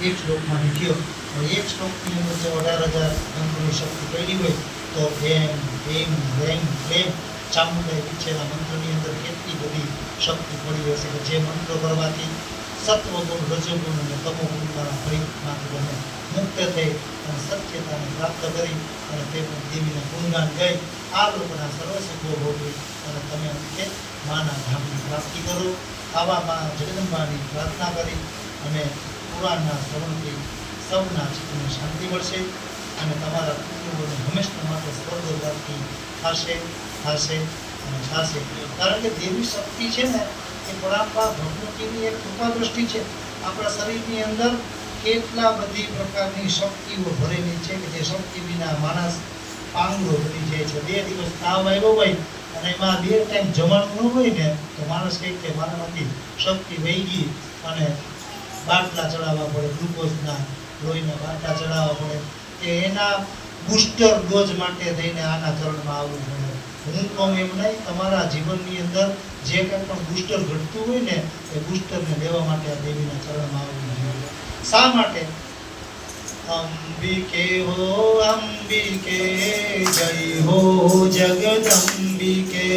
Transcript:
એક શ્લોકમાં લીધો. એક શ્લોકની અંદર જો 18,000 અંગોની શક્તિ પડી હોય તો એમ એમ રેમ પ્રેમ ચામુંડા વિછેના મંત્રની અંદર કેટલી બધી શક્તિ પડી હશે કે જે મંત્રો કરવાથી સત્વગુણ રજોગુણ અને તમોગુણવાળા ભયમાંથી તમે મુક્ત થઈ અને સત્યતાને પ્રાપ્ત કરી અને તેમનું દેવીના ગુણગાન ગાઈ આ લોકોના સર્વ સુખો ભોગવી અને તમે અંતે માના ધામની પ્રાપ્તિ કરો. આવા માં જગદંબાની પ્રાર્થના કરી અને પુરાણના શ્રવણથી સૌના ચિત્તને શાંતિ મળશે અને તમારા કુટુંબોને હંમેશા માટે સ્વર્ગવાસી થશે થશે અને થશે. કારણ કે દેવી શક્તિ છે ને એ પરાંબા ભગવતીની એક કૃપા દ્રષ્ટિ છે. આપણા શરીરની અંદર કેટલા બધી પ્રકારની શક્તિઓ ભરેલી છે કે જે શક્તિ વિના માણસ પાંગળો બની જાય છે. 2 દિવસ તાવ આવ્યો હોય અને એમાં 2 ટાઈમ જમવાનું ન હોય ને તો માણસ કહે કે મારામાંથી શક્તિ વહી ગઈ અને બાટલા ચડાવવા પડે, ગ્લુકોઝના લોહીના બાટલા ચડાવવા પડે કે એના બૂસ્ટર ડોઝ માટે થઈને આના ચરણમાં આવવું પડે. હું કહું એમ નહીં, તમારા જીવનની અંદર જે કંઈ પણ બૂસ્ટર ઘટતું હોય ને એ બૂસ્ટરને લેવા માટે આ દેવીના ચરણમાં આવવું જોઈએ. શા માટે? અંબિકે હો અંબિકે જય હો જગદંબિકે.